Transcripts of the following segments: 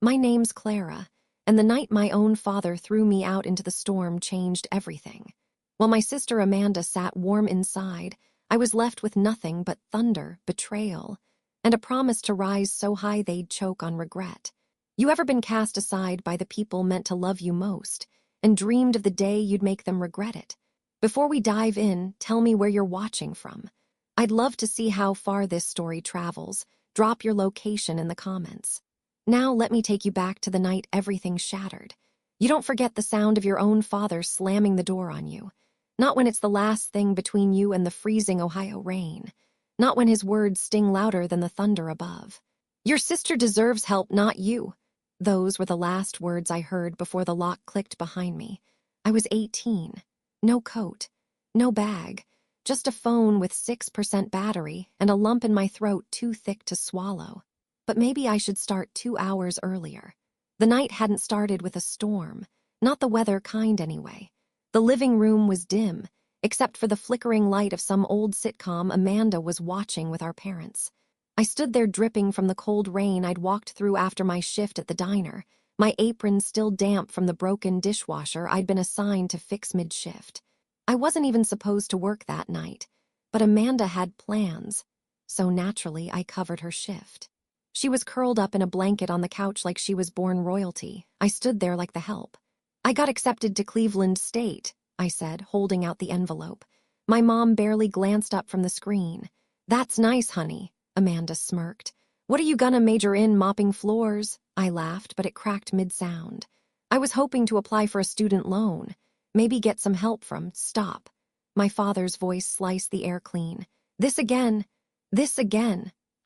My name's Clara, and the night my own father threw me out into the storm changed everything. While my sister Amanda sat warm inside, I was left with nothing but thunder, betrayal, and a promise to rise so high they'd choke on regret. You ever been cast aside by the people meant to love you most, and dreamed of the day you'd make them regret it? Before we dive in, tell me where you're watching from. I'd love to see how far this story travels. Drop your location in the comments. Now let me take you back to the night everything shattered. You don't forget the sound of your own father slamming the door on you. Not when it's the last thing between you and the freezing Ohio rain. Not when his words sting louder than the thunder above. Your sister deserves help, not you. Those were the last words I heard before the lock clicked behind me. I was 18. No coat. No bag. Just a phone with 6% battery and a lump in my throat too thick to swallow. But maybe I should start 2 hours earlier. The night hadn't started with a storm. Not the weather kind anyway. The living room was dim, except for the flickering light of some old sitcom Amanda was watching with our parents. I stood there dripping from the cold rain I'd walked through after my shift at the diner, my apron still damp from the broken dishwasher I'd been assigned to fix mid-shift. I wasn't even supposed to work that night, but Amanda had plans, so naturally I covered her shift. She was curled up in a blanket on the couch like she was born royalty. I stood there like the help. I got accepted to Cleveland State, I said, holding out the envelope. My mom barely glanced up from the screen. That's nice, honey, Amanda smirked. What are you gonna major in, mopping floors? I laughed, but it cracked mid-sound. I was hoping to apply for a student loan. Maybe get some help from, stop. My father's voice sliced the air clean. This again.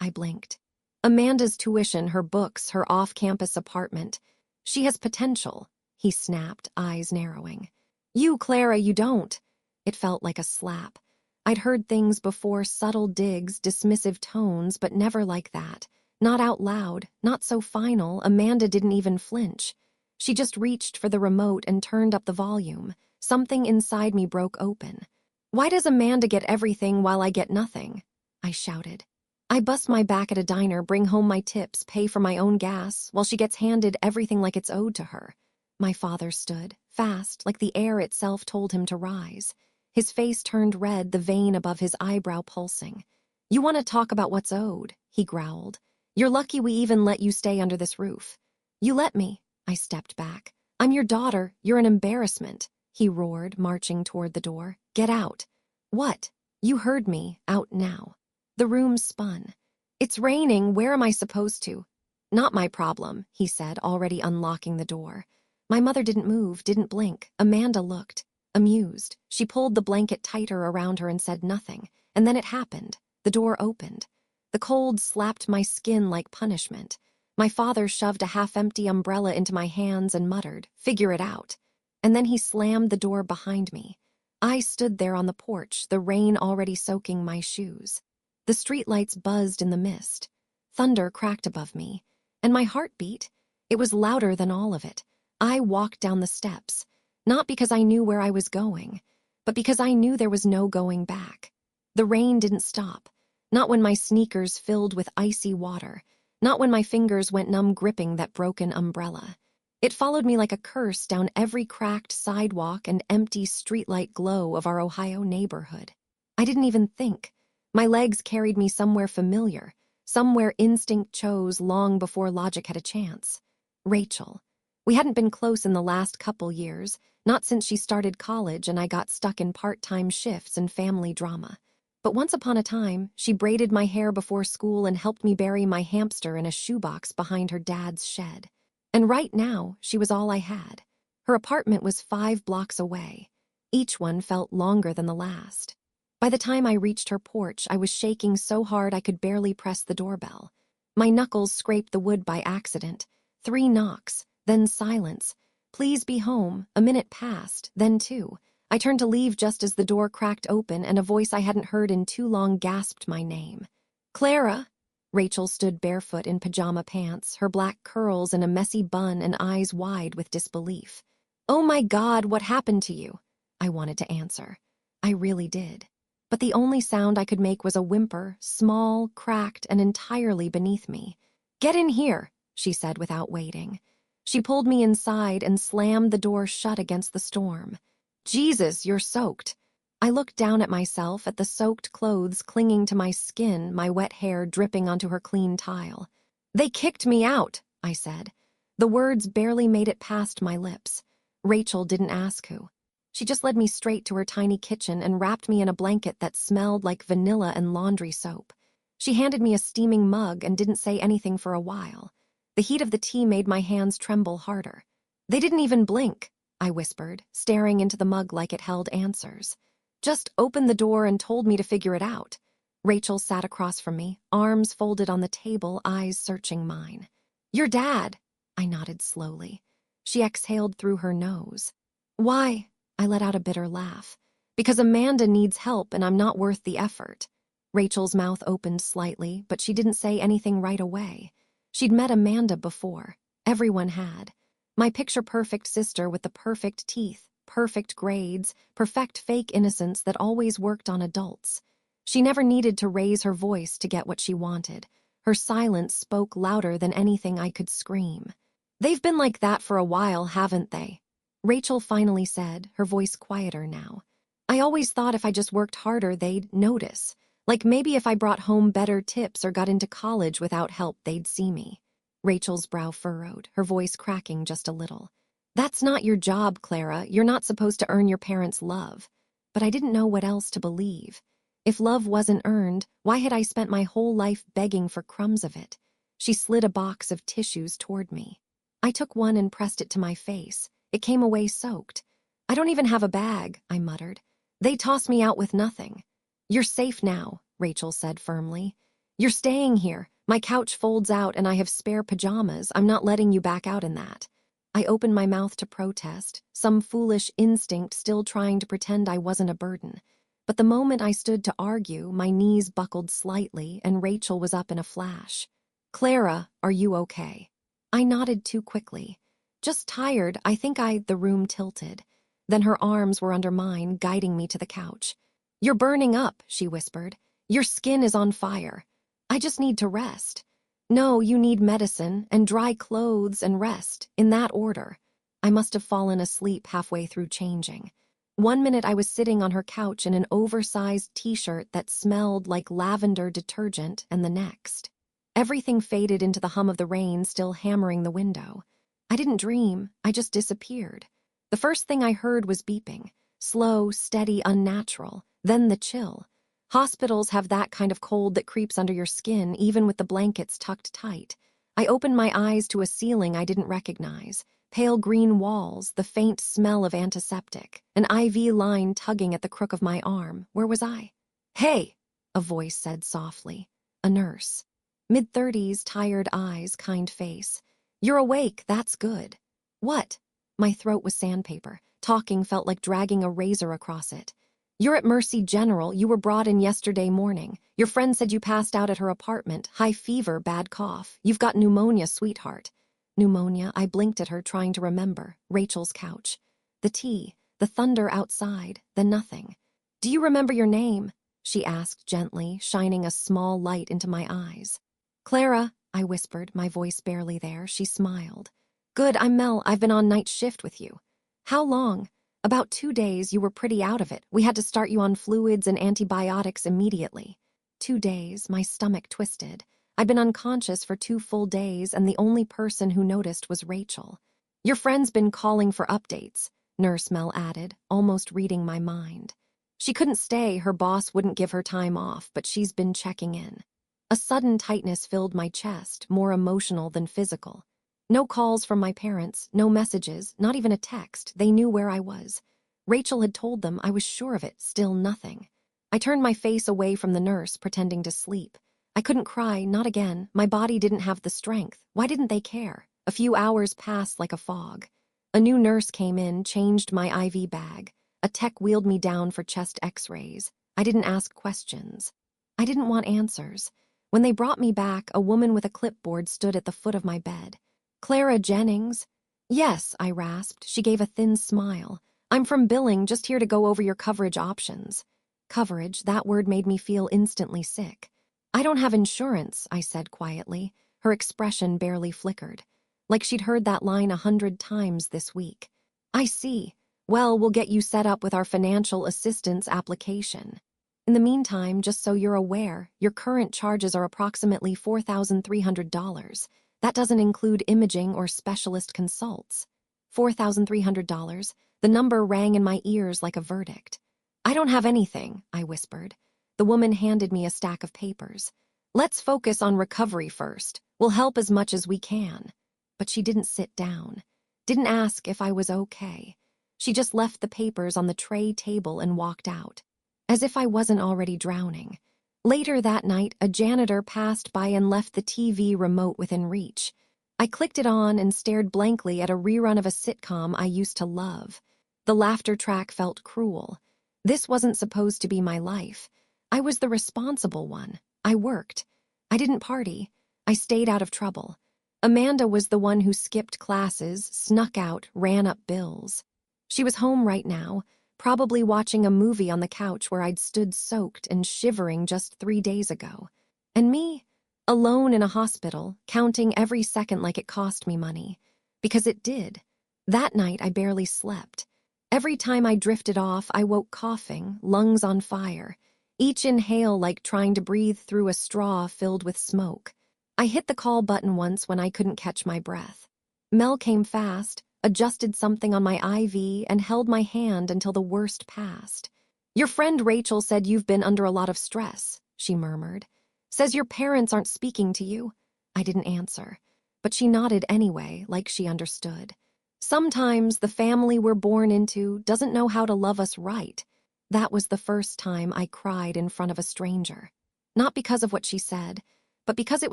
I blinked. Amanda's tuition, her books, her off-campus apartment. She has potential, he snapped, eyes narrowing. You, Clara, you don't. It felt like a slap. I'd heard things before, subtle digs, dismissive tones, but never like that. Not out loud, not so final. Amanda didn't even flinch. She just reached for the remote and turned up the volume. Something inside me broke open. Why does Amanda get everything while I get nothing? I shouted. I bust my back at a diner, bring home my tips, pay for my own gas, while she gets handed everything like it's owed to her. My father stood, fast, like the air itself told him to rise. His face turned red, the vein above his eyebrow pulsing. You want to talk about what's owed, he growled. You're lucky we even let you stay under this roof. You let me. I stepped back. I'm your daughter, you're an embarrassment, he roared, marching toward the door. Get out. What? You heard me, out now. The room spun. It's raining, where am I supposed to? Not my problem, he said, already unlocking the door. My mother didn't move, didn't blink. Amanda looked. Amused. She pulled the blanket tighter around her and said nothing. And then it happened. The door opened. The cold slapped my skin like punishment. My father shoved a half-empty umbrella into my hands and muttered, "Figure it out." And then he slammed the door behind me. I stood there on the porch, the rain already soaking my shoes. The streetlights buzzed in the mist. Thunder cracked above me. And my heart beat. It was louder than all of it. I walked down the steps, not because I knew where I was going, but because I knew there was no going back. The rain didn't stop. Not when my sneakers filled with icy water. Not when my fingers went numb gripping that broken umbrella. It followed me like a curse down every cracked sidewalk and empty streetlight glow of our Ohio neighborhood. I didn't even think. My legs carried me somewhere familiar, somewhere instinct chose long before logic had a chance. Rachel. We hadn't been close in the last couple years, not since she started college and I got stuck in part-time shifts and family drama. But once upon a time, she braided my hair before school and helped me bury my hamster in a shoebox behind her dad's shed. And right now, she was all I had. Her apartment was 5 blocks away. Each one felt longer than the last. By the time I reached her porch, I was shaking so hard I could barely press the doorbell. My knuckles scraped the wood by accident. 3 knocks, then silence. Please be home. A minute passed, then 2. I turned to leave just as the door cracked open and a voice I hadn't heard in too long gasped my name. Clara! Rachel stood barefoot in pajama pants, her black curls in a messy bun and eyes wide with disbelief. Oh my God, what happened to you? I wanted to answer. I really did. But the only sound I could make was a whimper, small, cracked, and entirely beneath me. Get in here, she said without waiting. She pulled me inside and slammed the door shut against the storm. Jesus, you're soaked. I looked down at myself, at the soaked clothes clinging to my skin, my wet hair dripping onto her clean tile. They kicked me out, I said. The words barely made it past my lips. Rachel didn't ask who. She just led me straight to her tiny kitchen and wrapped me in a blanket that smelled like vanilla and laundry soap. She handed me a steaming mug and didn't say anything for a while. The heat of the tea made my hands tremble harder. They didn't even blink, I whispered, staring into the mug like it held answers. Just opened the door and told me to figure it out. Rachel sat across from me, arms folded on the table, eyes searching mine. Your dad, I nodded slowly. She exhaled through her nose. Why? I let out a bitter laugh. Because Amanda needs help and I'm not worth the effort. Rachel's mouth opened slightly, but she didn't say anything right away. She'd met Amanda before. Everyone had. My picture-perfect sister with the perfect teeth, perfect grades, perfect fake innocence that always worked on adults. She never needed to raise her voice to get what she wanted. Her silence spoke louder than anything I could scream. They've been like that for a while, haven't they? Rachel finally said, her voice quieter now. I always thought if I just worked harder, they'd notice. Like maybe if I brought home better tips or got into college without help, they'd see me. Rachel's brow furrowed, her voice cracking just a little. That's not your job, Clara. You're not supposed to earn your parents' love. But I didn't know what else to believe. If love wasn't earned, why had I spent my whole life begging for crumbs of it? She slid a box of tissues toward me. I took one and pressed it to my face. It came away soaked. I don't even have a bag, I muttered. They tossed me out with nothing. You're safe now, Rachel said firmly. You're staying here. My couch folds out and I have spare pajamas. I'm not letting you back out in that. I opened my mouth to protest, some foolish instinct still trying to pretend I wasn't a burden. But the moment I stood to argue, my knees buckled slightly and Rachel was up in a flash. Clara, are you okay? I nodded too quickly. Just tired, I think the room tilted. Then her arms were under mine, guiding me to the couch. You're burning up, she whispered. Your skin is on fire. I just need to rest. No, you need medicine and dry clothes and rest, in that order. I must have fallen asleep halfway through changing. 1 minute I was sitting on her couch in an oversized t-shirt that smelled like lavender detergent, and the next. Everything faded into the hum of the rain still hammering the window. I didn't dream, I just disappeared. The first thing I heard was beeping. Slow, steady, unnatural. Then the chill. Hospitals have that kind of cold that creeps under your skin, even with the blankets tucked tight. I opened my eyes to a ceiling I didn't recognize. Pale green walls, the faint smell of antiseptic, an IV line tugging at the crook of my arm. Where was I? Hey, a voice said softly. A nurse. Mid-30s, tired eyes, kind face. You're awake, that's good. What? My throat was sandpaper. Talking felt like dragging a razor across it. You're at Mercy General. You were brought in yesterday morning. Your friend said you passed out at her apartment. High fever, bad cough. You've got pneumonia, sweetheart. Pneumonia, I blinked at her, trying to remember. Rachel's couch. The tea, the thunder outside, then nothing. Do you remember your name? She asked gently, shining a small light into my eyes. Clara, I whispered, my voice barely there. She smiled. Good, I'm Mel. I've been on night shift with you. How long? About 2 days. You were pretty out of it. We had to start you on fluids and antibiotics immediately. 2 days, my stomach twisted. I'd been unconscious for 2 full days, and the only person who noticed was Rachel. Your friend's been calling for updates, Nurse Mel added, almost reading my mind. She couldn't stay, her boss wouldn't give her time off, but she's been checking in. A sudden tightness filled my chest, more emotional than physical. No calls from my parents, no messages, not even a text. They knew where I was. Rachel had told them, I was sure of it, still nothing. I turned my face away from the nurse, pretending to sleep. I couldn't cry, not again. My body didn't have the strength. Why didn't they care? A few hours passed like a fog. A new nurse came in, changed my IV bag. A tech wheeled me down for chest x-rays. I didn't ask questions. I didn't want answers. When they brought me back, a woman with a clipboard stood at the foot of my bed. Clara Jennings? Yes, I rasped. She gave a thin smile. I'm from billing, just here to go over your coverage options. Coverage, that word made me feel instantly sick. I don't have insurance, I said quietly. Her expression barely flickered, like she'd heard that line 100 times this week. I see. Well, we'll get you set up with our financial assistance application. In the meantime, just so you're aware, your current charges are approximately $4,300. That doesn't include imaging or specialist consults. $4,300. The number rang in my ears like a verdict. I don't have anything, I whispered. The woman handed me a stack of papers. Let's focus on recovery first. We'll help as much as we can. But she didn't sit down. Didn't ask if I was okay. She just left the papers on the tray table and walked out, as if I wasn't already drowning. Later that night, a janitor passed by and left the TV remote within reach. I clicked it on and stared blankly at a rerun of a sitcom I used to love. The laughter track felt cruel. This wasn't supposed to be my life. I was the responsible one. I worked. I didn't party. I stayed out of trouble. Amanda was the one who skipped classes, snuck out, ran up bills. She was home right now, probably watching a movie on the couch where I'd stood soaked and shivering just 3 days ago. And me, alone in a hospital, counting every second like it cost me money. Because it did. That night I barely slept. Every time I drifted off, I woke coughing, lungs on fire. Each inhale like trying to breathe through a straw filled with smoke. I hit the call button once when I couldn't catch my breath. Mel came fast, adjusted something on my IV, and held my hand until the worst passed. Your friend Rachel said you've been under a lot of stress, she murmured. Says your parents aren't speaking to you. I didn't answer, but she nodded anyway, like she understood. Sometimes the family we're born into doesn't know how to love us right. That was the first time I cried in front of a stranger. Not because of what she said, but because it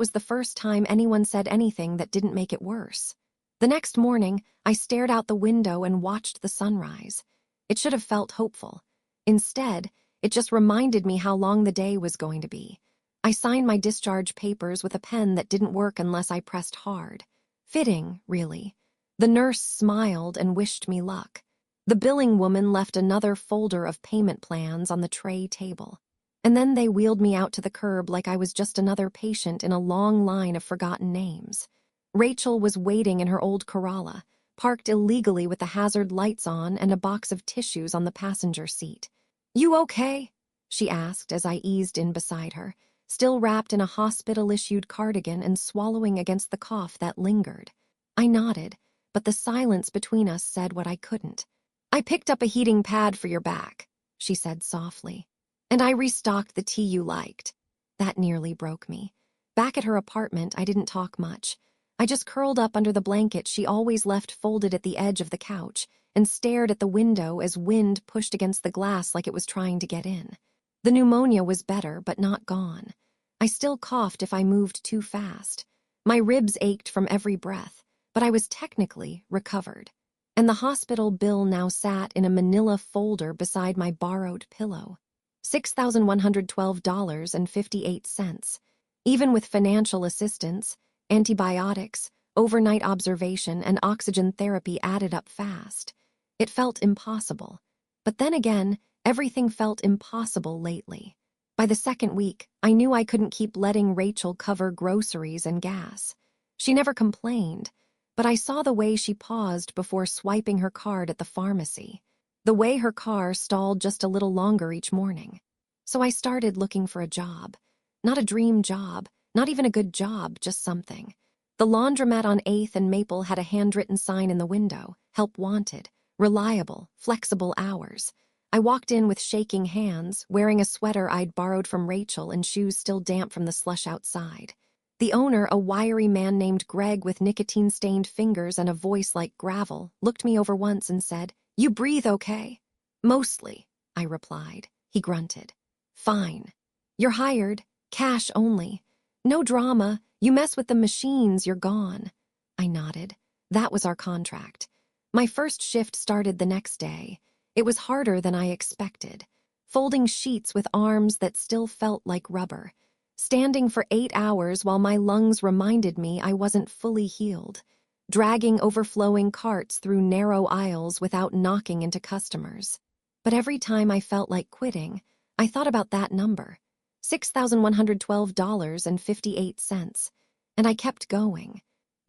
was the first time anyone said anything that didn't make it worse. The next morning, I stared out the window and watched the sunrise. It should have felt hopeful. Instead, it just reminded me how long the day was going to be. I signed my discharge papers with a pen that didn't work unless I pressed hard. Fitting, really. The nurse smiled and wished me luck. The billing woman left another folder of payment plans on the tray table. And then they wheeled me out to the curb like I was just another patient in a long line of forgotten names. Rachel was waiting in her old Corolla, parked illegally with the hazard lights on and a box of tissues on the passenger seat. You okay? She asked as I eased in beside her, still wrapped in a hospital-issued cardigan and swallowing against the cough that lingered. I nodded, but the silence between us said what I couldn't. I picked up a heating pad for your back, she said softly. And I restocked the tea you liked. That nearly broke me. Back at her apartment, I didn't talk much. I just curled up under the blanket she always left folded at the edge of the couch and stared at the window as wind pushed against the glass like it was trying to get in. The pneumonia was better, but not gone. I still coughed if I moved too fast. My ribs ached from every breath, but I was technically recovered. And the hospital bill now sat in a manila folder beside my borrowed pillow. $6,112.58. Even with financial assistance, antibiotics, overnight observation, and oxygen therapy added up fast. It felt impossible. But then again, everything felt impossible lately. By the second week, I knew I couldn't keep letting Rachel cover groceries and gas. She never complained, but I saw the way she paused before swiping her card at the pharmacy. The way her car stalled just a little longer each morning. So I started looking for a job. Not a dream job, not even a good job, just something. The laundromat on 8th and Maple had a handwritten sign in the window, help wanted, reliable, flexible hours. I walked in with shaking hands, wearing a sweater I'd borrowed from Rachel and shoes still damp from the slush outside. The owner, a wiry man named Greg with nicotine-stained fingers and a voice like gravel, looked me over once and said, "You breathe okay?" "Mostly," I replied. He grunted. "Fine. You're hired. Cash only. No drama. You mess with the machines, you're gone." I nodded. That was our contract. My first shift started the next day. It was harder than I expected. Folding sheets with arms that still felt like rubber. Standing for 8 hours while my lungs reminded me I wasn't fully healed. Dragging overflowing carts through narrow aisles without knocking into customers. But every time I felt like quitting, I thought about that number. $6,112.58. And I kept going.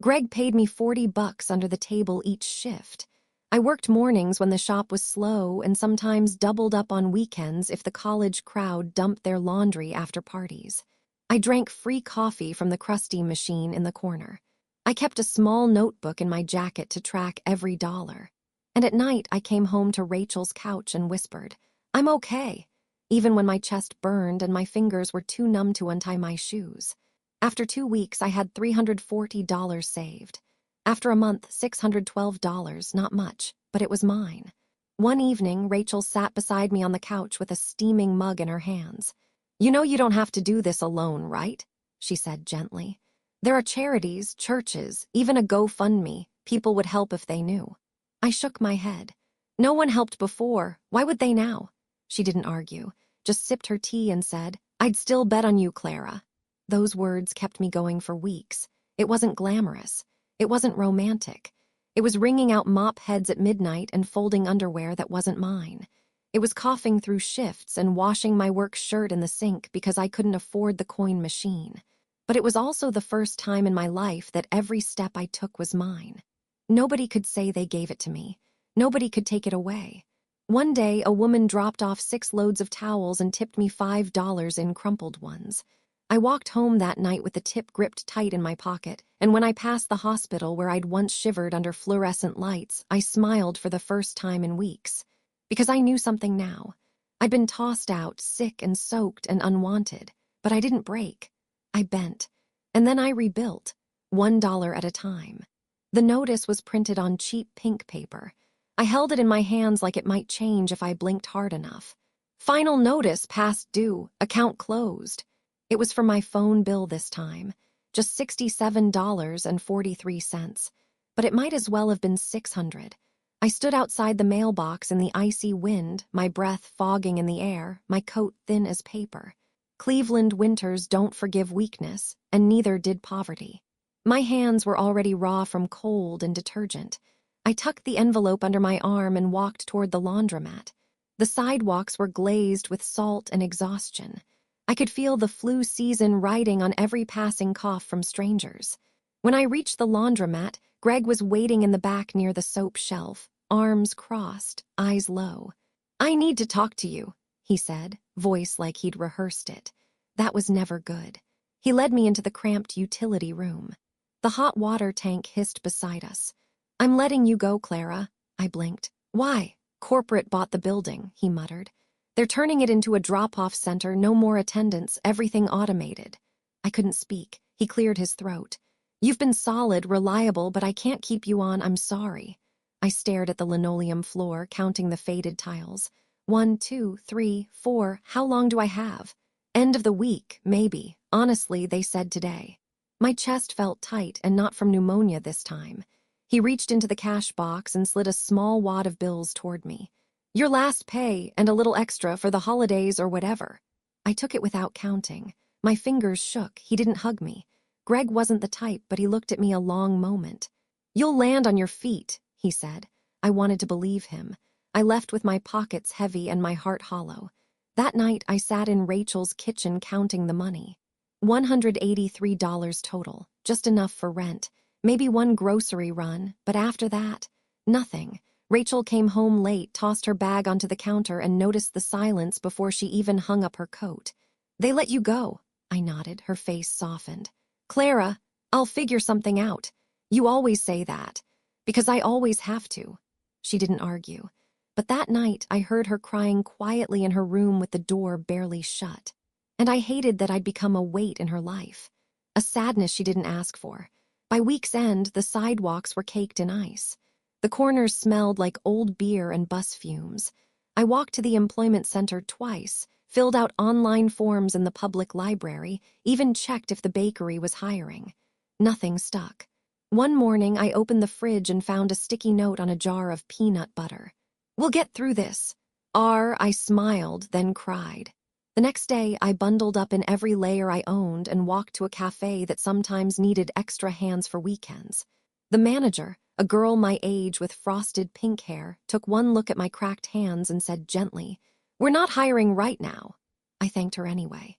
Greg paid me $40 under the table each shift. I worked mornings when the shop was slow and sometimes doubled up on weekends if the college crowd dumped their laundry after parties. I drank free coffee from the crusty machine in the corner. I kept a small notebook in my jacket to track every dollar. And at night, I came home to Rachel's couch and whispered, "I'm okay," even when my chest burned and my fingers were too numb to untie my shoes. After 2 weeks, I had $340 saved. After a month, $612, not much, but it was mine. One evening, Rachel sat beside me on the couch with a steaming mug in her hands. "You know you don't have to do this alone, right?" she said gently. "There are charities, churches, even a GoFundMe. People would help if they knew." I shook my head. "No one helped before. Why would they now?" She didn't argue, just sipped her tea and said, "I'd still bet on you, Clara." Those words kept me going for weeks. It wasn't glamorous. It wasn't romantic. It was wringing out mop heads at midnight and folding underwear that wasn't mine. It was coughing through shifts and washing my work shirt in the sink because I couldn't afford the coin machine. But it was also the first time in my life that every step I took was mine. Nobody could say they gave it to me. Nobody could take it away. One day, a woman dropped off 6 loads of towels and tipped me $5 in crumpled ones. I walked home that night with the tip gripped tight in my pocket, and when I passed the hospital where I'd once shivered under fluorescent lights, I smiled for the first time in weeks. Because I knew something now. I'd been tossed out, sick and soaked and unwanted, but I didn't break. I bent, and then I rebuilt, $1 at a time. The notice was printed on cheap pink paper. I held it in my hands like it might change if I blinked hard enough. "Final notice past due, account closed." It was for my phone bill this time, just $67.43, but it might as well have been $600. I stood outside the mailbox in the icy wind, my breath fogging in the air, my coat thin as paper. Cleveland winters don't forgive weakness, and neither did poverty. My hands were already raw from cold and detergent. I tucked the envelope under my arm and walked toward the laundromat. The sidewalks were glazed with salt and exhaustion. I could feel the flu season riding on every passing cough from strangers. When I reached the laundromat, Greg was waiting in the back near the soap shelf, arms crossed, eyes low. "I need to talk to you," he said, voice like he'd rehearsed it. That was never good. He led me into the cramped utility room. The hot water tank hissed beside us. "I'm letting you go, Clara." I blinked. "Why?" "Corporate bought the building," he muttered. "They're turning it into a drop-off center, no more attendants, everything automated." I couldn't speak. He cleared his throat. "You've been solid, reliable, but I can't keep you on, I'm sorry." I stared at the linoleum floor, counting the faded tiles. 1, 2, 3, 4, how long do I have? End of the week, maybe. Honestly, they said today. My chest felt tight, and not from pneumonia this time. He reached into the cash box and slid a small wad of bills toward me. "Your last pay, and a little extra for the holidays or whatever." I took it without counting. My fingers shook. He didn't hug me. Greg wasn't the type, but he looked at me a long moment. "You'll land on your feet," he said. I wanted to believe him. I left with my pockets heavy and my heart hollow. That night, I sat in Rachel's kitchen counting the money. $183 total, just enough for rent. Maybe one grocery run, but after that, nothing. Rachel came home late, tossed her bag onto the counter, and noticed the silence before she even hung up her coat. "They let you go." I nodded, her face softened. "Clara, I'll figure something out. You always say that. Because I always have to." She didn't argue. But that night, I heard her crying quietly in her room with the door barely shut. And I hated that I'd become a weight in her life. A sadness she didn't ask for. By week's end, the sidewalks were caked in ice. The corners smelled like old beer and bus fumes. I walked to the employment center twice, filled out online forms in the public library, even checked if the bakery was hiring. Nothing stuck. One morning, I opened the fridge and found a sticky note on a jar of peanut butter. "We'll get through this." I smiled, then cried. The next day, I bundled up in every layer I owned and walked to a cafe that sometimes needed extra hands for weekends. The manager, a girl my age with frosted pink hair, took one look at my cracked hands and said gently, "We're not hiring right now." I thanked her anyway.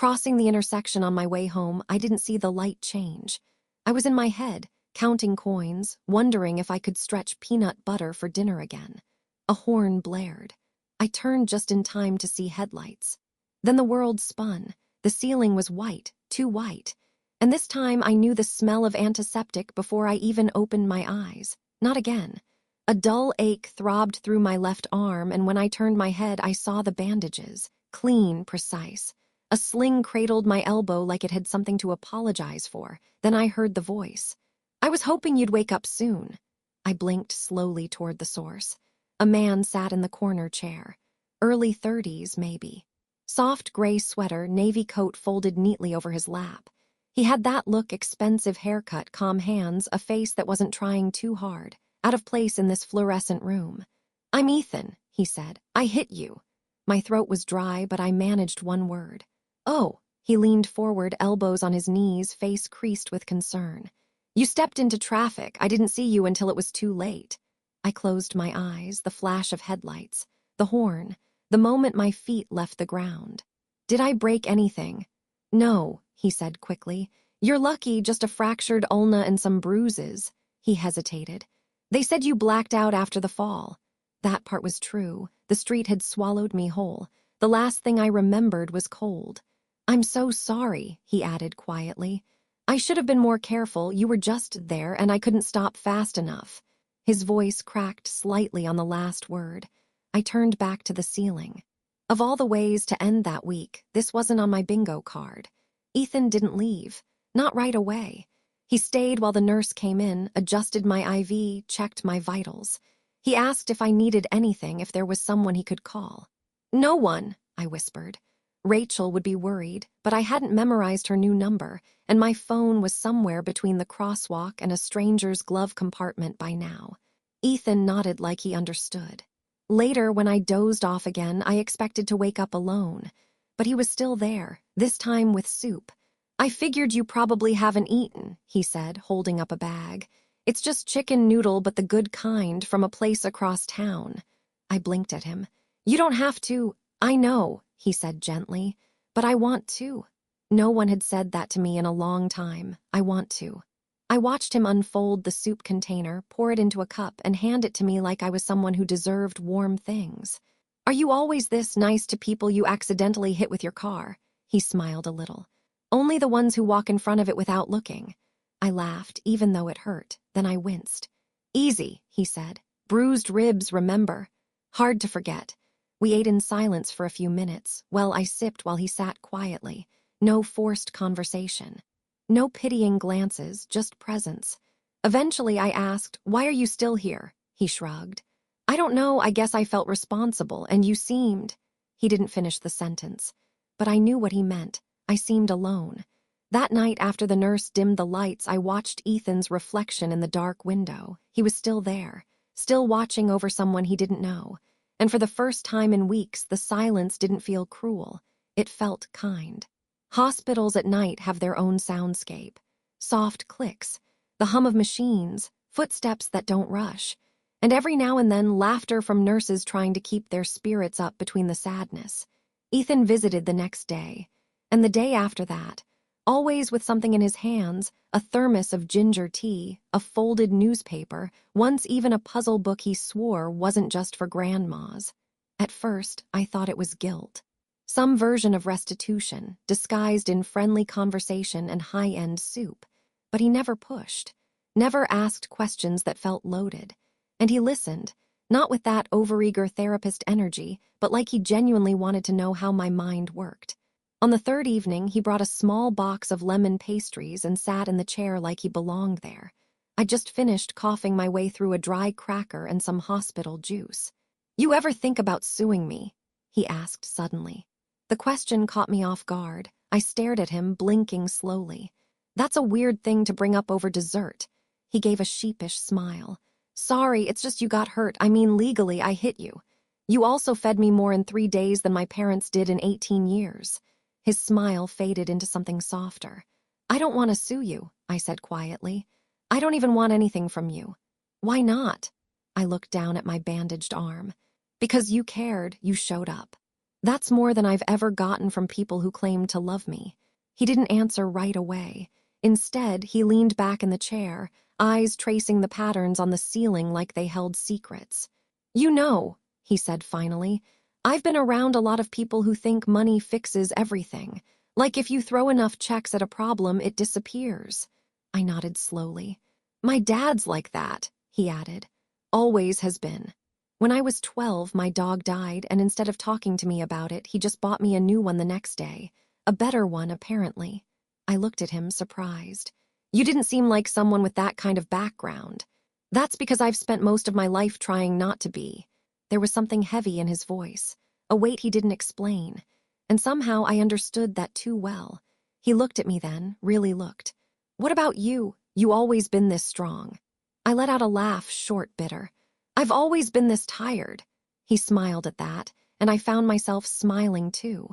Crossing the intersection on my way home, I didn't see the light change. I was in my head, counting coins, wondering if I could stretch peanut butter for dinner again. A horn blared. I turned just in time to see headlights. Then the world spun. The ceiling was white, too white. And this time I knew the smell of antiseptic before I even opened my eyes. Not again. A dull ache throbbed through my left arm, and when I turned my head, I saw the bandages. Clean, precise. A sling cradled my elbow like it had something to apologize for. Then I heard the voice. "I was hoping you'd wake up soon." I blinked slowly toward the source. A man sat in the corner chair. Early 30s, maybe. Soft gray sweater, navy coat folded neatly over his lap. He had that look, expensive haircut, calm hands, a face that wasn't trying too hard, out of place in this fluorescent room. "I'm Ethan," he said. "I hit you." My throat was dry, but I managed one word. "Oh." He leaned forward, elbows on his knees, face creased with concern. "You stepped into traffic. I didn't see you until it was too late." I closed my eyes, the flash of headlights, the horn, the moment my feet left the ground. "Did I break anything?" "No," he said quickly. "You're lucky, just a fractured ulna and some bruises." He hesitated. "They said you blacked out after the fall." That part was true. The street had swallowed me whole. The last thing I remembered was cold. "I'm so sorry," he added quietly. "I should have been more careful. You were just there, and I couldn't stop fast enough." His voice cracked slightly on the last word. I turned back to the ceiling. Of all the ways to end that week, this wasn't on my bingo card. Ethan didn't leave. Not right away. He stayed while the nurse came in, adjusted my IV, checked my vitals. He asked if I needed anything, if there was someone he could call. "No one," I whispered. Rachel would be worried, but I hadn't memorized her new number, and my phone was somewhere between the crosswalk and a stranger's glove compartment by now. Ethan nodded like he understood. Later, when I dozed off again, I expected to wake up alone. But he was still there, this time with soup. "I figured you probably haven't eaten," he said, holding up a bag. "It's just chicken noodle, but the good kind, from a place across town." I blinked at him. "You don't have to." "I know," he said gently, "but I want to." No one had said that to me in a long time. I want to. I watched him unfold the soup container, pour it into a cup, and hand it to me like I was someone who deserved warm things. "Are you always this nice to people you accidentally hit with your car?" He smiled a little. "Only the ones who walk in front of it without looking." I laughed, even though it hurt. Then I winced. "Easy," he said. "Bruised ribs, remember." Hard to forget. We ate in silence for a few minutes. Well, I sipped while he sat quietly. No forced conversation. No pitying glances, just presence. Eventually I asked, "Why are you still here?" He shrugged. "I don't know, I guess I felt responsible, and you seemed—" He didn't finish the sentence. But I knew what he meant. I seemed alone. That night after the nurse dimmed the lights, I watched Ethan's reflection in the dark window. He was still there, still watching over someone he didn't know. And for the first time in weeks, the silence didn't feel cruel. It felt kind. Hospitals at night have their own soundscape. Soft clicks, the hum of machines, footsteps that don't rush. And every now and then, laughter from nurses trying to keep their spirits up between the sadness. Ethan visited the next day. And the day after that, always with something in his hands, a thermos of ginger tea, a folded newspaper, once even a puzzle book he swore wasn't just for grandmas. At first, I thought it was guilt. Some version of restitution, disguised in friendly conversation and high-end soup. But he never pushed, never asked questions that felt loaded. And he listened, not with that overeager therapist energy, but like he genuinely wanted to know how my mind worked. On the third evening, he brought a small box of lemon pastries and sat in the chair like he belonged there. I'd just finished coughing my way through a dry cracker and some hospital juice. "You ever think about suing me?" he asked suddenly. The question caught me off guard. I stared at him, blinking slowly. "That's a weird thing to bring up over dessert." He gave a sheepish smile. "Sorry, it's just you got hurt. I mean, legally, I hit you. You also fed me more in 3 days than my parents did in 18 years. His smile faded into something softer. "I don't want to sue you," I said quietly. "I don't even want anything from you." "Why not?" I looked down at my bandaged arm. "Because you cared, you showed up." That's more than I've ever gotten from people who claim to love me. He didn't answer right away. Instead, he leaned back in the chair, eyes tracing the patterns on the ceiling like they held secrets. You know, he said finally, I've been around a lot of people who think money fixes everything. Like if you throw enough checks at a problem, it disappears. I nodded slowly. My dad's like that, he added. Always has been. When I was 12, my dog died, and instead of talking to me about it, he just bought me a new one the next day. A better one, apparently. I looked at him, surprised. You didn't seem like someone with that kind of background. That's because I've spent most of my life trying not to be. There was something heavy in his voice, a weight he didn't explain. And somehow I understood that too well. He looked at me then, really looked. What about you? You always been this strong. I let out a laugh, short, bitter. I've always been this tired. He smiled at that, and I found myself smiling too.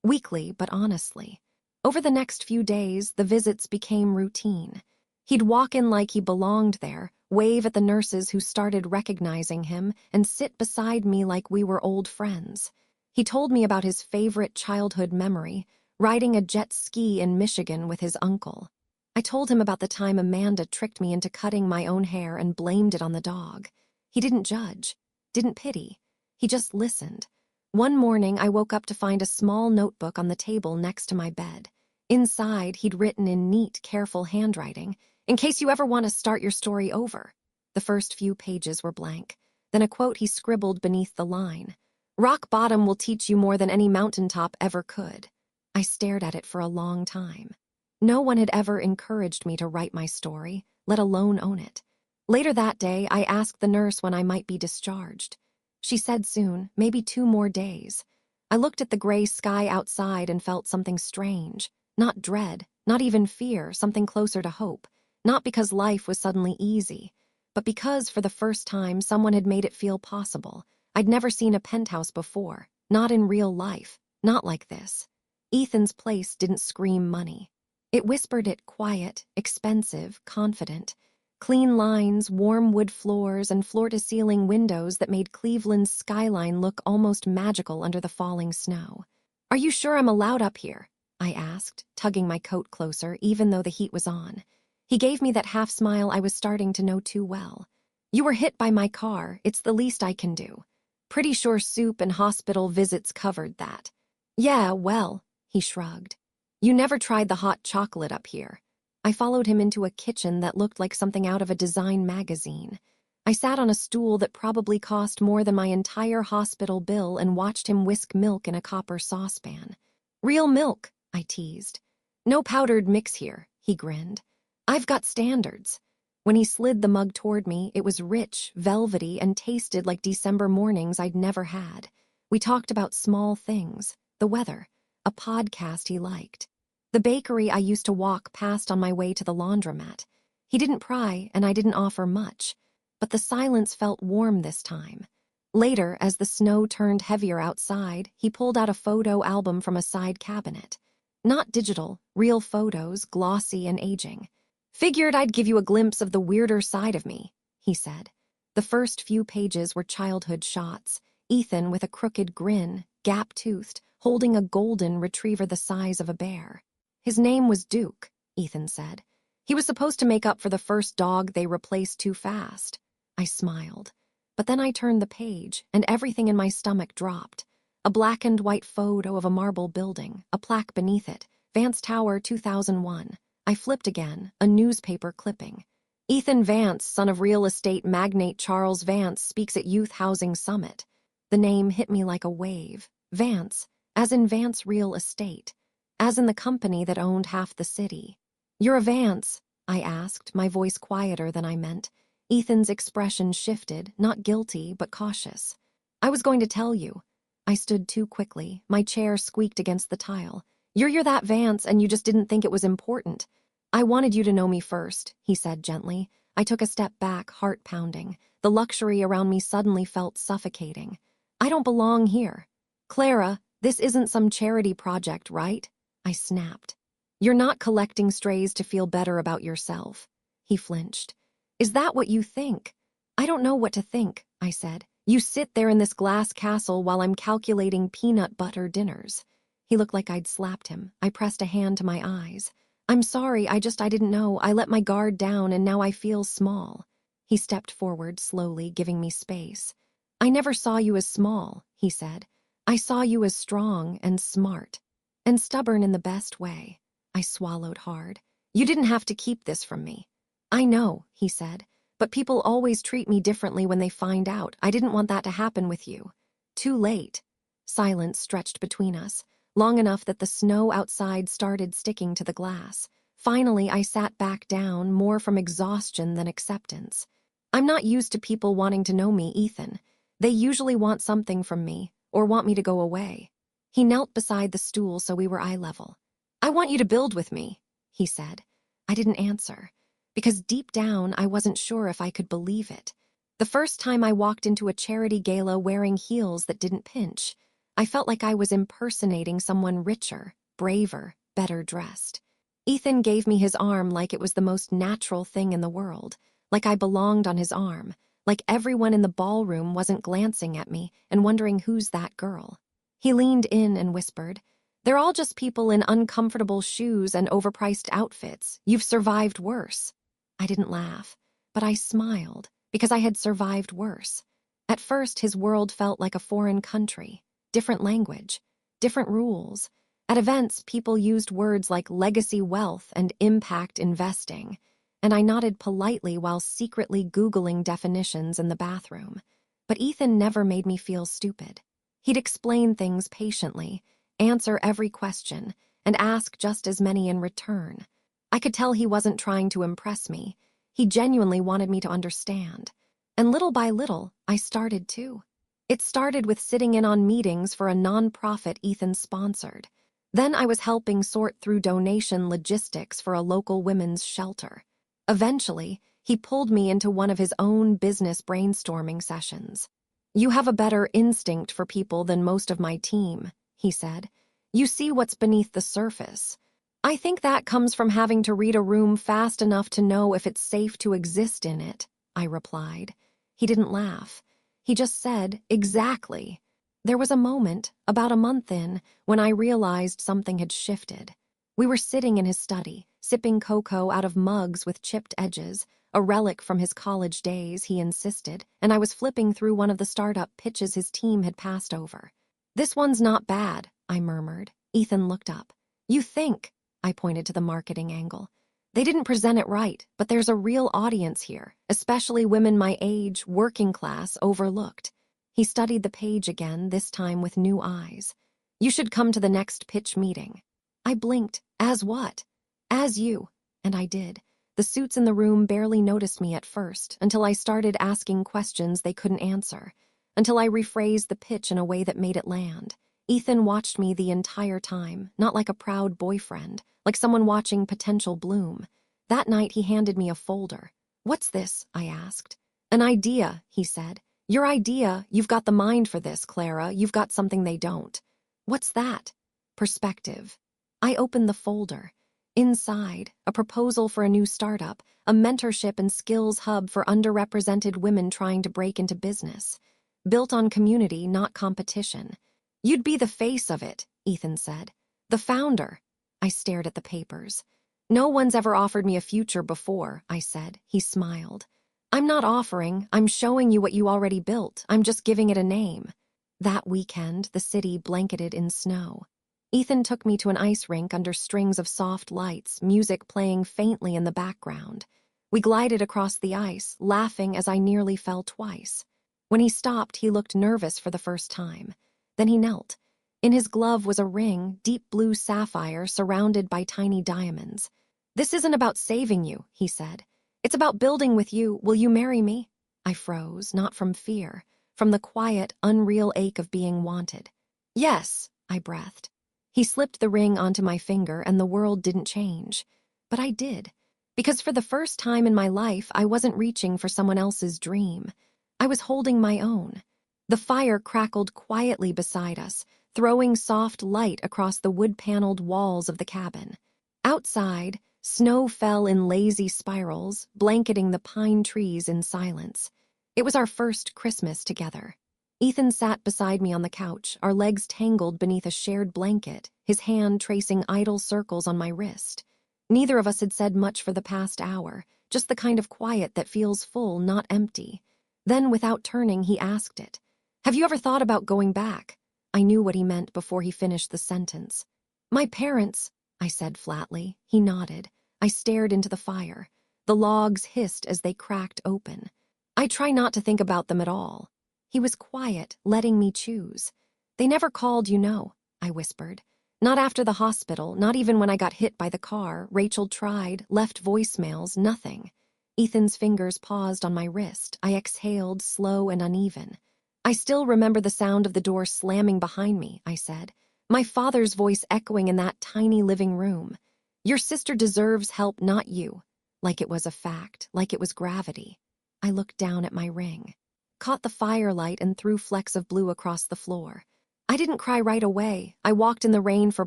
Weakly, but honestly. Over the next few days, the visits became routine. He'd walk in like he belonged there, wave at the nurses who started recognizing him, and sit beside me like we were old friends. He told me about his favorite childhood memory, riding a jet ski in Michigan with his uncle. I told him about the time Amanda tricked me into cutting my own hair and blamed it on the dog. He didn't judge, didn't pity. He just listened. One morning, I woke up to find a small notebook on the table next to my bed. Inside, he'd written in neat, careful handwriting, in case you ever want to start your story over. The first few pages were blank. Then a quote he scribbled beneath the line. Rock bottom will teach you more than any mountaintop ever could. I stared at it for a long time. No one had ever encouraged me to write my story, let alone own it. Later that day, I asked the nurse when I might be discharged. She said soon, maybe 2 more days. I looked at the gray sky outside and felt something strange. Not dread, not even fear, something closer to hope. Not because life was suddenly easy, but because, for the first time, someone had made it feel possible. I'd never seen a penthouse before, not in real life, not like this. Ethan's place didn't scream money. It whispered it quiet, expensive, confident. Clean lines, warm wood floors, and floor-to-ceiling windows that made Cleveland's skyline look almost magical under the falling snow. Are you sure I'm allowed up here? I asked, tugging my coat closer, even though the heat was on. He gave me that half smile I was starting to know too well. You were hit by my car, it's the least I can do. Pretty sure soup and hospital visits covered that. Yeah, well, he shrugged. You never tried the hot chocolate up here. I followed him into a kitchen that looked like something out of a design magazine. I sat on a stool that probably cost more than my entire hospital bill and watched him whisk milk in a copper saucepan. Real milk, I teased. No powdered mix here, he grinned. I've got standards. When he slid the mug toward me, it was rich, velvety, and tasted like December mornings I'd never had. We talked about small things, the weather, a podcast he liked. The bakery I used to walk past on my way to the laundromat. He didn't pry, and I didn't offer much, but the silence felt warm this time. Later, as the snow turned heavier outside, he pulled out a photo album from a side cabinet. Not digital, real photos, glossy and aging. Figured I'd give you a glimpse of the weirder side of me, he said. The first few pages were childhood shots. Ethan with a crooked grin, gap-toothed, holding a golden retriever the size of a bear. His name was Duke, Ethan said. He was supposed to make up for the first dog they replaced too fast. I smiled. But then I turned the page, and everything in my stomach dropped. A black and white photo of a marble building, a plaque beneath it, Vance Tower 2001. I flipped again, a newspaper clipping. Ethan Vance, son of real estate magnate Charles Vance, speaks at Youth Housing Summit. The name hit me like a wave. Vance, as in Vance Real Estate. As in the company that owned half the city. You're a Vance, I asked, my voice quieter than I meant. Ethan's expression shifted, not guilty, but cautious. I was going to tell you. I stood too quickly. My chair squeaked against the tile. You're that Vance, and you just didn't think it was important. I wanted you to know me first, he said gently. I took a step back, heart pounding. The luxury around me suddenly felt suffocating. I don't belong here. Clara, this isn't some charity project, right? I snapped. You're not collecting strays to feel better about yourself. He flinched. Is that what you think? I don't know what to think, I said. You sit there in this glass castle while I'm calculating peanut butter dinners." He looked like I'd slapped him. I pressed a hand to my eyes. "I'm sorry, I didn't know. I let my guard down and now I feel small." He stepped forward slowly, giving me space. "I never saw you as small," he said. "I saw you as strong and smart. And stubborn in the best way." I swallowed hard. "You didn't have to keep this from me." "I know," he said. "But people always treat me differently when they find out. I didn't want that to happen with you." Too late. Silence stretched between us, long enough that the snow outside started sticking to the glass. Finally, I sat back down, more from exhaustion than acceptance. "I'm not used to people wanting to know me, Ethan. They usually want something from me, or want me to go away." He knelt beside the stool so we were eye level. "I want you to build with me," he said. I didn't answer, because deep down I wasn't sure if I could believe it. The first time I walked into a charity gala wearing heels that didn't pinch, I felt like I was impersonating someone richer, braver, better dressed. Ethan gave me his arm like it was the most natural thing in the world, like I belonged on his arm, like everyone in the ballroom wasn't glancing at me and wondering who's that girl. He leaned in and whispered, "They're all just people in uncomfortable shoes and overpriced outfits. You've survived worse." I didn't laugh, but I smiled because I had survived worse. At first, his world felt like a foreign country, different language, different rules. At events, people used words like legacy wealth and impact investing, and I nodded politely while secretly Googling definitions in the bathroom. But Ethan never made me feel stupid. He'd explain things patiently, answer every question, and ask just as many in return. I could tell he wasn't trying to impress me. He genuinely wanted me to understand. And little by little, I started too. It started with sitting in on meetings for a nonprofit Ethan sponsored. Then I was helping sort through donation logistics for a local women's shelter. Eventually, he pulled me into one of his own business brainstorming sessions. "You have a better instinct for people than most of my team," he said. "You see what's beneath the surface. I think that comes from having to read a room fast enough to know if it's safe to exist in it," I replied. He didn't laugh. He just said, "Exactly." There was a moment, about a month in, when I realized something had shifted. We were sitting in his study, sipping cocoa out of mugs with chipped edges, a relic from his college days, he insisted, and I was flipping through one of the startup pitches his team had passed over. "This one's not bad," I murmured. Ethan looked up. "You think?" I pointed to the marketing angle. "They didn't present it right, but there's a real audience here, especially women my age, working class, overlooked." He studied the page again, this time with new eyes. "You should come to the next pitch meeting." I blinked. "As what?" "As you." And I did. The suits in the room barely noticed me at first, until I started asking questions they couldn't answer, until I rephrased the pitch in a way that made it land. Ethan watched me the entire time, not like a proud boyfriend, like someone watching potential bloom. That night he handed me a folder. "What's this?" I asked. "An idea," he said. "Your idea. You've got the mind for this, Clara. You've got something they don't." "What's that?" "Perspective." I opened the folder. Inside, a proposal for a new startup, a mentorship and skills hub for underrepresented women trying to break into business. Built on community, not competition. "You'd be the face of it," Ethan said. "The founder." I stared at the papers. "No one's ever offered me a future before," I said. He smiled. "I'm not offering, I'm showing you what you already built. I'm just giving it a name." That weekend, the city blanketed in snow. Ethan took me to an ice rink under strings of soft lights, music playing faintly in the background. We glided across the ice, laughing as I nearly fell twice. When he stopped, he looked nervous for the first time. Then he knelt. In his glove was a ring, deep blue sapphire surrounded by tiny diamonds. "This isn't about saving you," he said. "It's about building with you. Will you marry me?" I froze, not from fear, from the quiet, unreal ache of being wanted. "Yes," I breathed. He slipped the ring onto my finger and the world didn't change. But I did. Because for the first time in my life, I wasn't reaching for someone else's dream. I was holding my own. The fire crackled quietly beside us, throwing soft light across the wood-paneled walls of the cabin. Outside, snow fell in lazy spirals, blanketing the pine trees in silence. It was our first Christmas together. Ethan sat beside me on the couch, our legs tangled beneath a shared blanket, his hand tracing idle circles on my wrist. Neither of us had said much for the past hour, just the kind of quiet that feels full, not empty. Then, without turning, he asked it. "Have you ever thought about going back?" I knew what he meant before he finished the sentence. "My parents," I said flatly. He nodded. I stared into the fire. The logs hissed as they cracked open. "I try not to think about them at all." He was quiet, letting me choose. "They never called, you know," I whispered. "Not after the hospital, not even when I got hit by the car. Rachel tried, left voicemails, nothing." Ethan's fingers paused on my wrist. I exhaled, slow and uneven. "I still remember the sound of the door slamming behind me," I said. "My father's voice echoing in that tiny living room. 'Your sister deserves help, not you.' Like it was a fact, like it was gravity." I looked down at my ring, caught the firelight and threw flecks of blue across the floor. I didn't cry right away. I walked in the rain for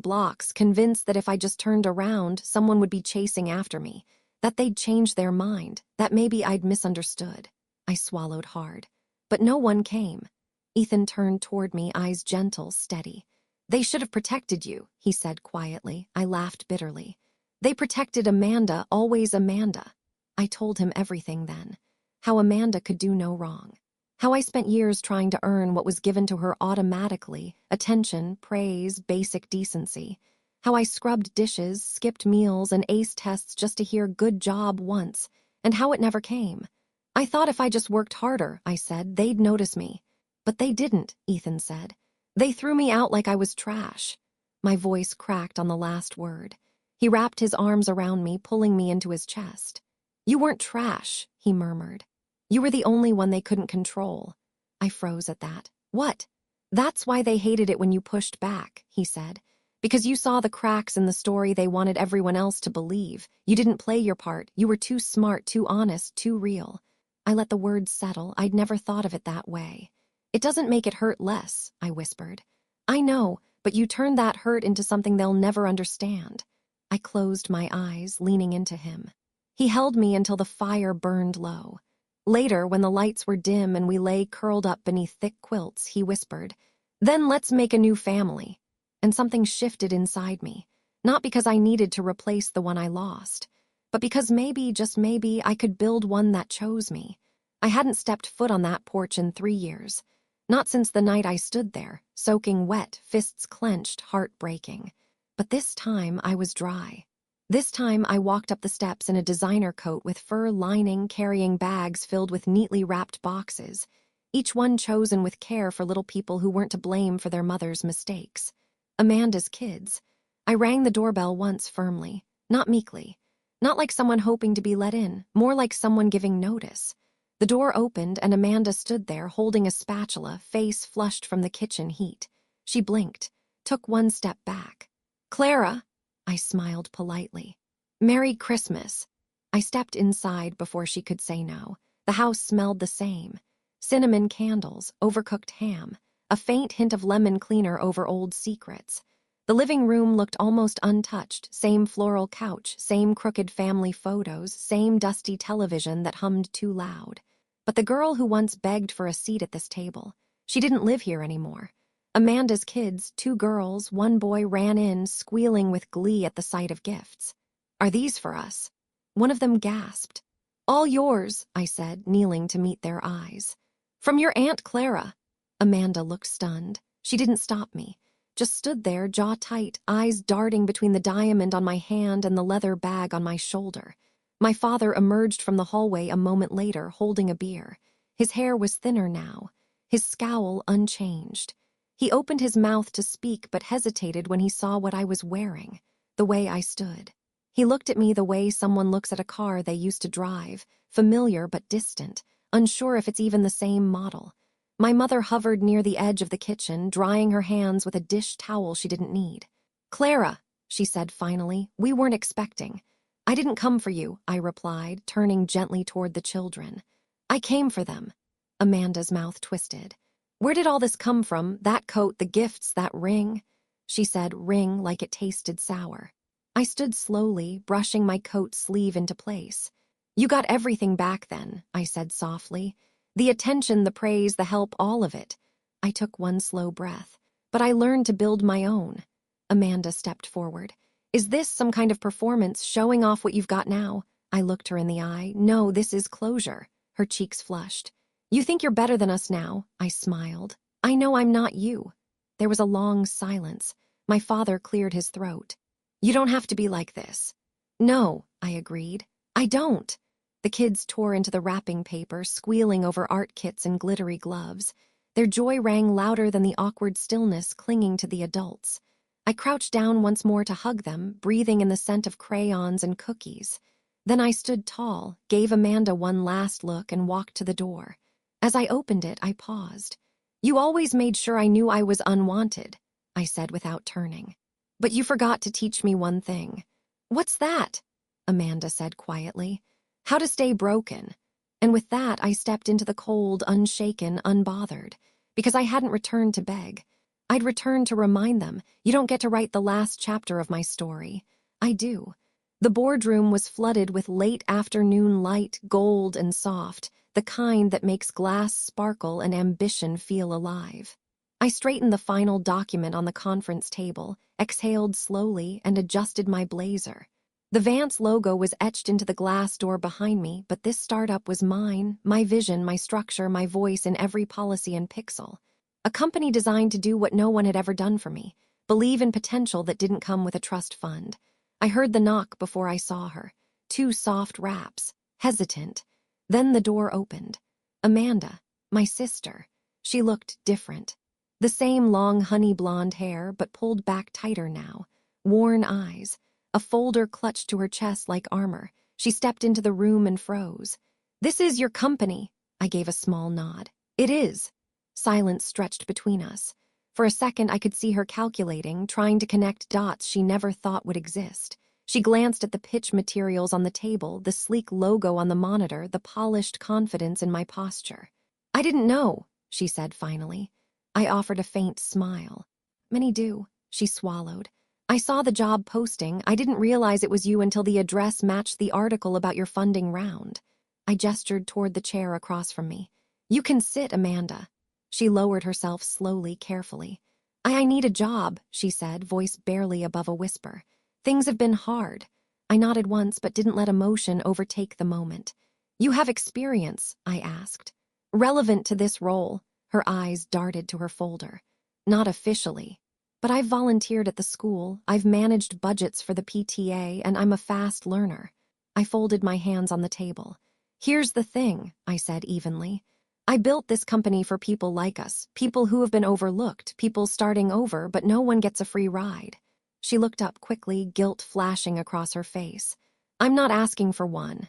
blocks, convinced that if I just turned around, someone would be chasing after me, that they'd change their mind, that maybe I'd misunderstood. I swallowed hard. But no one came. Ethan turned toward me, eyes gentle, steady. "They should have protected you," he said quietly. I laughed bitterly. "They protected Amanda, always Amanda." I told him everything then. How Amanda could do no wrong. How I spent years trying to earn what was given to her automatically, attention, praise, basic decency. How I scrubbed dishes, skipped meals, and aced tests just to hear "good job" once, and how it never came. "I thought if I just worked harder," I said, "they'd notice me." "But they didn't," Ethan said. "They threw me out like I was trash." My voice cracked on the last word. He wrapped his arms around me, pulling me into his chest. "You weren't trash," he murmured. "You were the only one they couldn't control." I froze at that. "What?" "That's why they hated it when you pushed back," he said. "Because you saw the cracks in the story they wanted everyone else to believe. You didn't play your part. You were too smart, too honest, too real." I let the words settle. I'd never thought of it that way. "It doesn't make it hurt less," I whispered. "I know, but you turned that hurt into something they'll never understand." I closed my eyes, leaning into him. He held me until the fire burned low. Later, when the lights were dim and we lay curled up beneath thick quilts, he whispered, "Then let's make a new family." And something shifted inside me, not because I needed to replace the one I lost, but because maybe, just maybe, I could build one that chose me. I hadn't stepped foot on that porch in 3 years. Not since the night I stood there, soaking wet, fists clenched, heart breaking. But this time I was dry. This time I walked up the steps in a designer coat with fur lining, carrying bags filled with neatly wrapped boxes, each one chosen with care for little people who weren't to blame for their mother's mistakes. Amanda's kids. I rang the doorbell once firmly, not meekly, not like someone hoping to be let in, more like someone giving notice. The door opened and Amanda stood there holding a spatula, face flushed from the kitchen heat. She blinked, took one step back. "Clara," I smiled politely. "Merry Christmas." I stepped inside before she could say no. The house smelled the same. Cinnamon candles, overcooked ham, a faint hint of lemon cleaner over old secrets. The living room looked almost untouched, same floral couch, same crooked family photos, same dusty television that hummed too loud. But the girl who once begged for a seat at this table, she didn't live here anymore. Amanda's kids, 2 girls, 1 boy, ran in, squealing with glee at the sight of gifts. "Are these for us?" One of them gasped. "All yours," I said, kneeling to meet their eyes. "From your Aunt Clara." Amanda looked stunned. She didn't stop me, just stood there, jaw tight, eyes darting between the diamond on my hand and the leather bag on my shoulder. My father emerged from the hallway a moment later, holding a beer. His hair was thinner now, his scowl unchanged. He opened his mouth to speak but hesitated when he saw what I was wearing, the way I stood. He looked at me the way someone looks at a car they used to drive, familiar but distant, unsure if it's even the same model. My mother hovered near the edge of the kitchen, drying her hands with a dish towel she didn't need. "Clara," she said finally, "we weren't expecting." "I didn't come for you," I replied, turning gently toward the children. "I came for them." Amanda's mouth twisted. "Where did all this come from? That coat, the gifts, that ring?" She said ring like it tasted sour. I stood slowly, brushing my coat sleeve into place. "You got everything back then," I said softly. "The attention, the praise, the help, all of it." I took one slow breath. But I learned to build my own. Amanda stepped forward. Is this some kind of performance, showing off what you've got now? I looked her in the eye. No, this is closure. Her cheeks flushed. You think you're better than us now? I smiled. I know I'm not you. There was a long silence. My father cleared his throat. You don't have to be like this. No, I agreed. I don't. The kids tore into the wrapping paper, squealing over art kits and glittery gloves. Their joy rang louder than the awkward stillness clinging to the adults. I crouched down once more to hug them, breathing in the scent of crayons and cookies. Then I stood tall, gave Amanda one last look, and walked to the door. As I opened it, I paused. You always made sure I knew I was unwanted, I said without turning. But you forgot to teach me one thing. What's that? Amanda said quietly. How to stay broken. And with that, I stepped into the cold, unshaken, unbothered, because I hadn't returned to beg. I'd returned to remind them, you don't get to write the last chapter of my story. I do. The boardroom was flooded with late afternoon light, gold and soft, the kind that makes glass sparkle and ambition feel alive. I straightened the final document on the conference table, exhaled slowly, and adjusted my blazer. The Vance logo was etched into the glass door behind me, but this startup was mine, my vision, my structure, my voice in every policy and pixel. A company designed to do what no one had ever done for me, believe in potential that didn't come with a trust fund. I heard the knock before I saw her. 2 soft raps, hesitant. Then the door opened. Amanda, my sister. She looked different. The same long honey blonde hair, but pulled back tighter now. Worn eyes. A folder clutched to her chest like armor. She stepped into the room and froze. This is your company. I gave a small nod. It is. Silence stretched between us. For a second, I could see her calculating, trying to connect dots she never thought would exist. She glanced at the pitch materials on the table, the sleek logo on the monitor, the polished confidence in my posture. I didn't know, she said finally. I offered a faint smile. Many do, she swallowed. I saw the job posting. I didn't realize it was you until the address matched the article about your funding round. I gestured toward the chair across from me. You can sit, Amanda. She lowered herself slowly, carefully. I need a job, she said, voice barely above a whisper. Things have been hard. I nodded once but didn't let emotion overtake the moment. You have experience, I asked. Relevant to this role. Her eyes darted to her folder. Not officially. But I've volunteered at the school, I've managed budgets for the PTA, and I'm a fast learner. I folded my hands on the table. Here's the thing, I said evenly. I built this company for people like us, people who have been overlooked, people starting over, but no one gets a free ride. She looked up quickly, guilt flashing across her face. I'm not asking for one.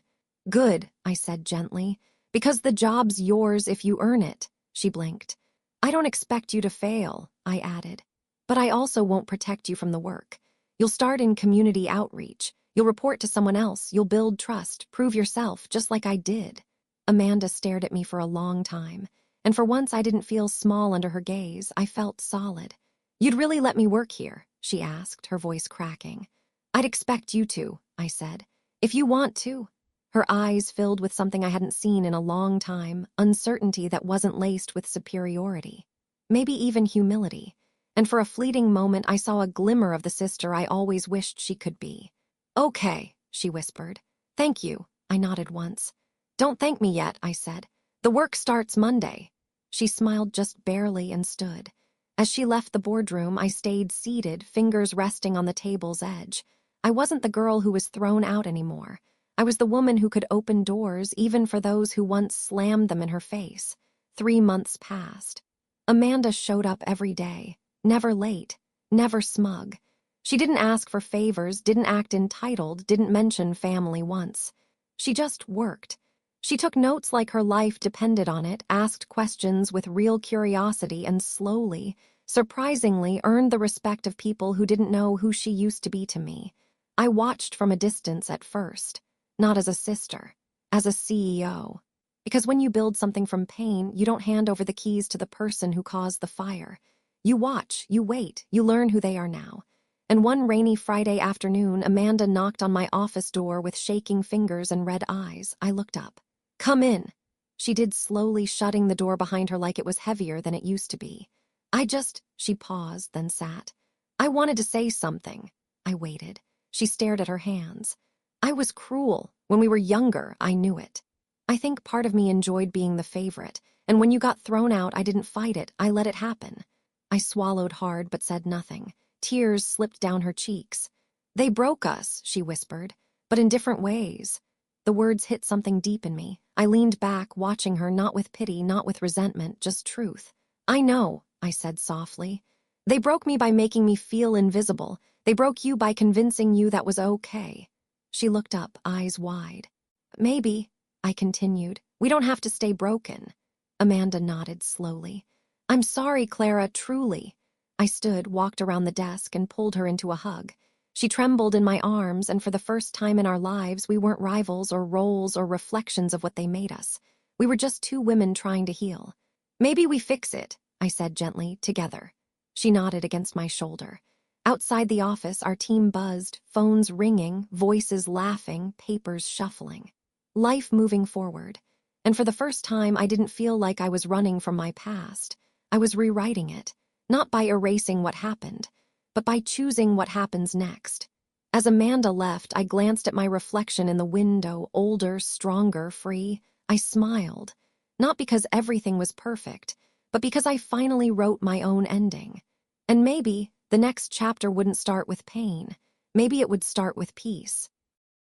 Good, I said gently, because the job's yours if you earn it. She blinked. I don't expect you to fail, I added. But I also won't protect you from the work. You'll start in community outreach. You'll report to someone else. You'll build trust, prove yourself, just like I did. Amanda stared at me for a long time, and for once I didn't feel small under her gaze. I felt solid. You'd really let me work here? She asked, her voice cracking. I'd expect you to, I said. If you want to. Her eyes filled with something I hadn't seen in a long time, uncertainty that wasn't laced with superiority. Maybe even humility. And for a fleeting moment I saw a glimmer of the sister I always wished she could be. Okay, she whispered. Thank you, I nodded once. Don't thank me yet, I said. The work starts Monday. She smiled just barely and stood. As she left the boardroom, I stayed seated, fingers resting on the table's edge. I wasn't the girl who was thrown out anymore. I was the woman who could open doors even for those who once slammed them in her face. 3 months passed. Amanda showed up every day, never late, never smug. She didn't ask for favors, didn't act entitled, didn't mention family once. She just worked. She took notes like her life depended on it, asked questions with real curiosity, and slowly, surprisingly, earned the respect of people who didn't know who she used to be to me. I watched from a distance at first, not as a sister, as a CEO. Because when you build something from pain, you don't hand over the keys to the person who caused the fire. You watch, you wait, you learn who they are now. And one rainy Friday afternoon, Amanda knocked on my office door with shaking fingers and red eyes. I looked up. Come in. she did, slowly shutting the door behind her like it was heavier than it used to be. She paused, then sat. I wanted to say something. I waited. She stared at her hands. I was cruel. When we were younger, I knew it. I think part of me enjoyed being the favorite, and when you got thrown out, I didn't fight it, I let it happen. I swallowed hard but said nothing. Tears slipped down her cheeks. They broke us, she whispered, but in different ways. The words hit something deep in me. I leaned back, watching her, not with pity, not with resentment, just truth. I know, I said softly. They broke me by making me feel invisible. They broke you by convincing you that was okay. She looked up, eyes wide. Maybe, I continued, we don't have to stay broken. Amanda nodded slowly. I'm sorry, Clara, truly. I stood, walked around the desk, and pulled her into a hug. She trembled in my arms, and for the first time in our lives, we weren't rivals or roles or reflections of what they made us. We were just two women trying to heal. Maybe we fix it, I said gently, together. She nodded against my shoulder. Outside the office, our team buzzed, phones ringing, voices laughing, papers shuffling. Life moving forward. And for the first time, I didn't feel like I was running from my past. I was rewriting it, not by erasing what happened, but by choosing what happens next. As Amanda left, I glanced at my reflection in the window, older, stronger, free. I smiled, not because everything was perfect, but because I finally wrote my own ending. And maybe the next chapter wouldn't start with pain. Maybe it would start with peace.